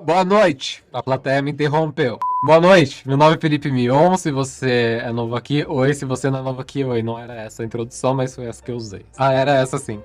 Boa noite. A plateia me interrompeu. Boa noite, meu nome é Felipe Mion, se você é novo aqui, oi, se você não é novo aqui, oi. Não era essa a introdução, mas foi essa que eu usei. Ah, era essa sim.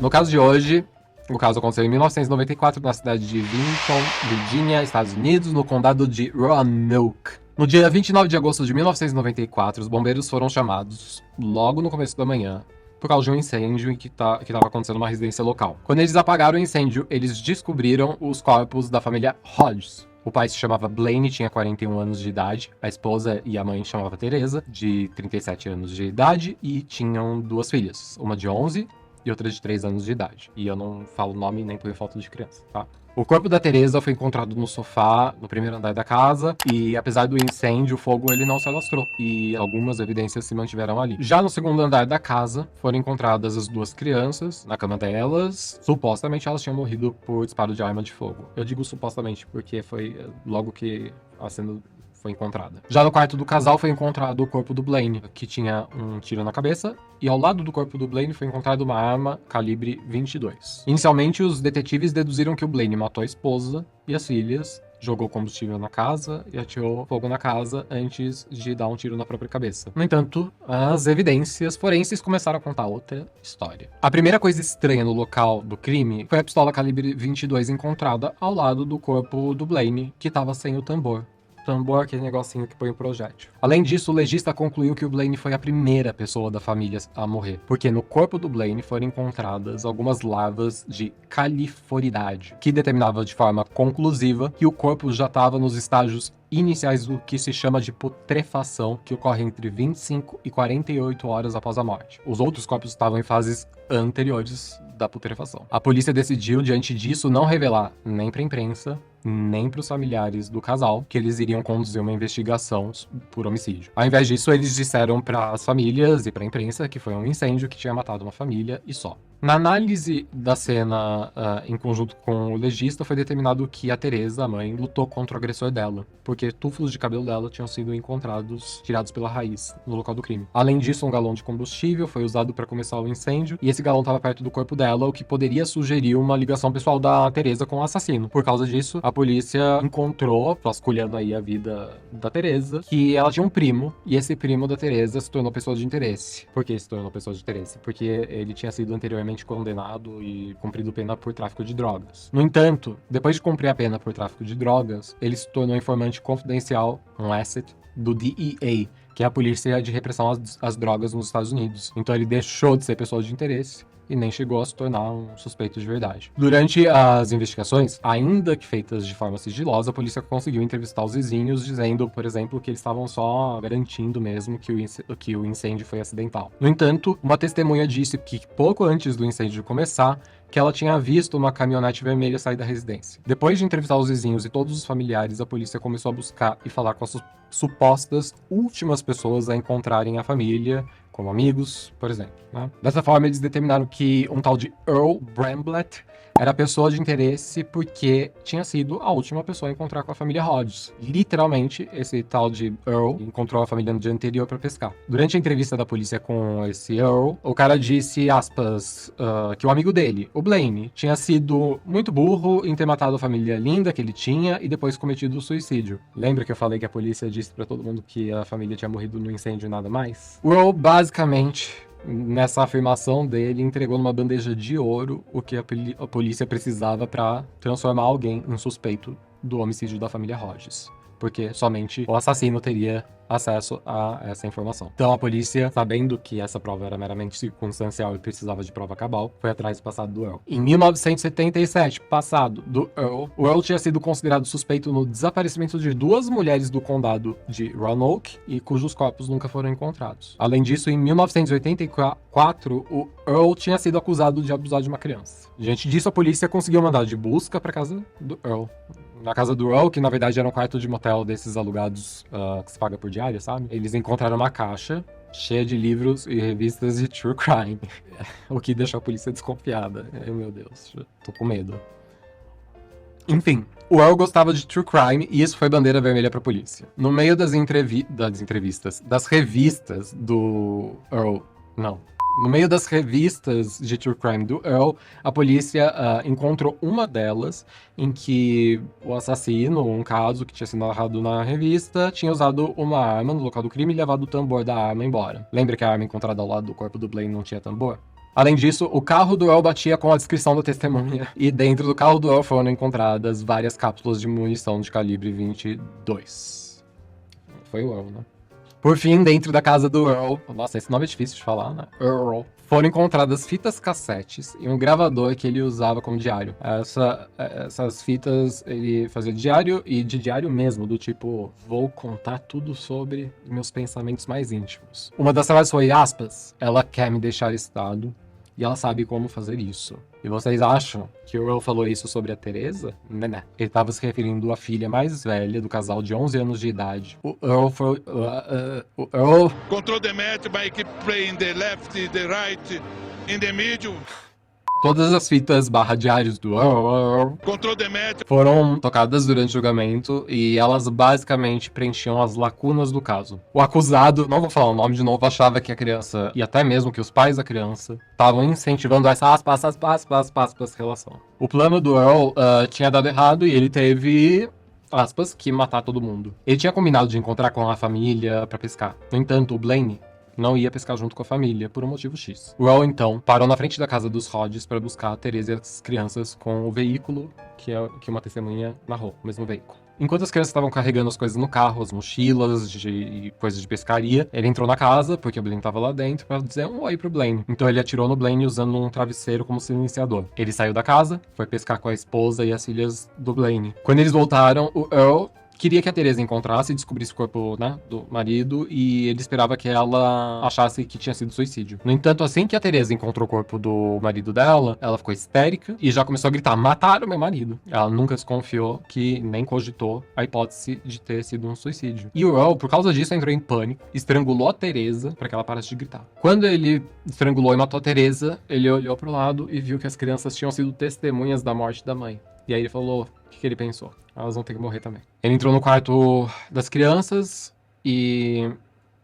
No caso de hoje, o caso aconteceu em 1994 na cidade de Vinton, Virgínia, Estados Unidos, no condado de Roanoke. No dia 29 de agosto de 1994, os bombeiros foram chamados logo no começo da manhã por causa de um incêndio que estava acontecendo numa residência local. Quando eles apagaram o incêndio, eles descobriram os corpos da família Hodges. O pai se chamava Blaine, tinha 41 anos de idade. A esposa e a mãe chamava Teresa, de 37 anos de idade, e tinham duas filhas, uma de 11 e outra de 3 anos de idade. E eu não falo nome nem ponho foto de criança, tá? O corpo da Teresa foi encontrado no sofá, no primeiro andar da casa, e apesar do incêndio, o fogo ele não se alastrou, e algumas evidências se mantiveram ali. Já no segundo andar da casa, foram encontradas as duas crianças, na cama delas. Supostamente elas tinham morrido por disparo de arma de fogo. Eu digo supostamente porque foi logo que a cena foi encontrada. Já no quarto do casal foi encontrado o corpo do Blaine, que tinha um tiro na cabeça, e ao lado do corpo do Blaine foi encontrada uma arma calibre 22. Inicialmente, os detetives deduziram que o Blaine matou a esposa e as filhas, jogou combustível na casa e atirou fogo na casa antes de dar um tiro na própria cabeça. No entanto, as evidências forenses começaram a contar outra história. A primeira coisa estranha no local do crime foi a pistola calibre 22 encontrada ao lado do corpo do Blaine, que estava sem o tambor. Tambor, aquele negocinho que põe o projétil. Além disso, o legista concluiu que o Blaine foi a primeira pessoa da família a morrer, porque no corpo do Blaine foram encontradas algumas larvas de califoridade, que determinava de forma conclusiva que o corpo já estava nos estágios iniciais do que se chama de putrefação, que ocorre entre 25 e 48 horas após a morte. Os outros corpos estavam em fases anteriores da putrefação. A polícia decidiu, diante disso, não revelar nem para a imprensa, nem para os familiares do casal, que eles iriam conduzir uma investigação por homicídio. Ao invés disso, eles disseram para as famílias e para a imprensa que foi um incêndio que tinha matado uma família e só. Na análise da cena em conjunto com o legista, foi determinado que a Teresa, a mãe, lutou contra o agressor dela, porque tufos de cabelo dela tinham sido encontrados, tirados pela raiz, no local do crime. Além disso, um galão de combustível foi usado para começar o incêndio, e esse galão estava perto do corpo dela, o que poderia sugerir uma ligação pessoal da Teresa com o assassino. Por causa disso, a polícia encontrou, vasculhando aí a vida da Teresa, que ela tinha um primo, e esse primo da Teresa se tornou pessoa de interesse. Por que se tornou pessoa de interesse? Porque ele tinha sido anteriormente condenado e cumprido pena por tráfico de drogas. No entanto, depois de cumprir a pena por tráfico de drogas, ele se tornou informante confidencial, um asset, do DEA, que é a polícia de repressão às drogas nos Estados Unidos. Então ele deixou de ser pessoa de interesse e nem chegou a se tornar um suspeito de verdade. Durante as investigações, ainda que feitas de forma sigilosa, a polícia conseguiu entrevistar os vizinhos, dizendo, por exemplo, que eles estavam só garantindo mesmo que o incêndio foi acidental. No entanto, uma testemunha disse que pouco antes do incêndio começar, que ela tinha visto uma caminhonete vermelha sair da residência. Depois de entrevistar os vizinhos e todos os familiares, a polícia começou a buscar e falar com as supostas últimas pessoas a encontrarem a família, como amigos, por exemplo, né? Dessa forma, eles determinaram que um tal de Earl Bramblett era pessoa de interesse porque tinha sido a última pessoa a encontrar com a família Hodges. Literalmente, esse tal de Earl encontrou a família no dia anterior para pescar. Durante a entrevista da polícia com esse Earl, o cara disse, aspas, que o amigo dele, o Blaine, tinha sido muito burro em ter matado a família linda que ele tinha e depois cometido o suicídio. Lembra que eu falei que a polícia disse para todo mundo que a família tinha morrido no incêndio e nada mais? O Earl, basicamente, nessa afirmação dele, entregou numa bandeja de ouro o que a polícia precisava para transformar alguém em suspeito do homicídio da família Hodges, porque somente o assassino teria acesso a essa informação. Então a polícia, sabendo que essa prova era meramente circunstancial e precisava de prova cabal, foi atrás do passado do Earl. Em 1977, passado do Earl, o Earl tinha sido considerado suspeito no desaparecimento de duas mulheres do condado de Roanoke e cujos corpos nunca foram encontrados. Além disso, em 1984, o Earl tinha sido acusado de abusar de uma criança. Diante disso, a polícia conseguiu mandar de busca para casa do Earl. Na casa do Earl, que na verdade era um quarto de motel desses alugados que se paga por diária, sabe? Eles encontraram uma caixa cheia de livros e revistas de true crime, o que deixou a polícia desconfiada. Ai, meu Deus, tô com medo. Enfim, o Earl gostava de true crime e isso foi bandeira vermelha pra polícia. No meio das revistas do Earl, não, No meio das revistas de True Crime do Earl, a polícia encontrou uma delas em que o assassino, um caso que tinha sido narrado na revista, tinha usado uma arma no local do crime e levado o tambor da arma embora. Lembra que a arma encontrada ao lado do corpo do Blaine não tinha tambor? Além disso, o carro do Earl batia com a descrição da testemunha, e dentro do carro do Earl foram encontradas várias cápsulas de munição de calibre 22. Foi o Earl, né? Por fim, dentro da casa do Earl, nossa, esse nome é difícil de falar, né? Earl. Foram encontradas fitas cassetes e um gravador que ele usava como diário. Essas fitas ele fazia diário e de diário mesmo, do tipo, vou contar tudo sobre meus pensamentos mais íntimos. Uma das frases foi, aspas, ela quer me deixar excitado e ela sabe como fazer isso. E vocês acham que o Earl falou isso sobre a Teresa? Né. Ele estava se referindo à filha mais velha do casal de 11 anos de idade. O Earl foi... o Earl... Control the match by keep playing the left, the right, in the middle. Todas as fitas diários do Earl Control the match. foram tocadas durante o julgamento e elas basicamente preenchiam as lacunas do caso. O acusado, não vou falar o nome de novo, achava que a criança, e até mesmo que os pais da criança, estavam incentivando essa aspas relação. O plano do Earl tinha dado errado e ele teve... aspas, que matar todo mundo. Ele tinha combinado de encontrar com a família pra pescar. No entanto, o Blaine não ia pescar junto com a família, por um motivo X. O Earl, então, parou na frente da casa dos Hodges para buscar a Teresa e as crianças com o veículo que uma testemunha narrou, o mesmo veículo. Enquanto as crianças estavam carregando as coisas no carro, as mochilas e coisas de pescaria, ele entrou na casa, porque o Blaine estava lá dentro, para dizer um oi pro Blaine. Então ele atirou no Blaine usando um travesseiro como silenciador. Ele saiu da casa, foi pescar com a esposa e as filhas do Blaine. Quando eles voltaram, o Earl queria que a Teresa encontrasse e descobrisse o corpo, né, do marido, e ele esperava que ela achasse que tinha sido suicídio. No entanto, assim que a Teresa encontrou o corpo do marido dela, ela ficou histérica e já começou a gritar, mataram meu marido. Ela nunca desconfiou que nem cogitou a hipótese de ter sido um suicídio. E o Earl, por causa disso, entrou em pânico, estrangulou a Teresa para que ela parasse de gritar. Quando ele estrangulou e matou a Teresa, ele olhou pro lado e viu que as crianças tinham sido testemunhas da morte da mãe. E aí ele falou, o que ele pensou? Elas vão ter que morrer também. Ele entrou no quarto das crianças e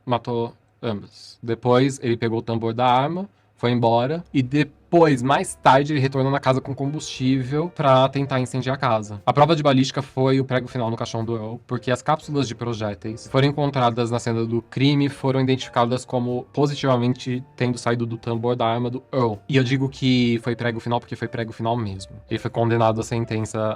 matou ambas. Depois, ele pegou o tambor da arma, foi embora e depois, mais tarde, ele retornou na casa com combustível pra tentar incendiar a casa. A prova de balística foi o prego final no caixão do Earl, porque as cápsulas de projéteis que foram encontradas na cena do crime foram identificadas como positivamente tendo saído do tambor da arma do Earl. E eu digo que foi prego final porque foi prego final mesmo. Ele foi condenado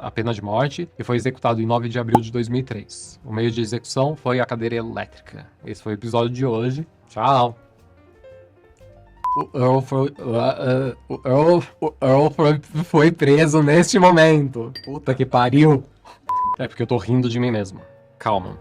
à pena de morte e foi executado em 9 de abril de 2003. O meio de execução foi a cadeira elétrica. Esse foi o episódio de hoje. Tchau! O Earl foi preso neste momento. Puta que pariu. É porque eu tô rindo de mim mesmo. Calma.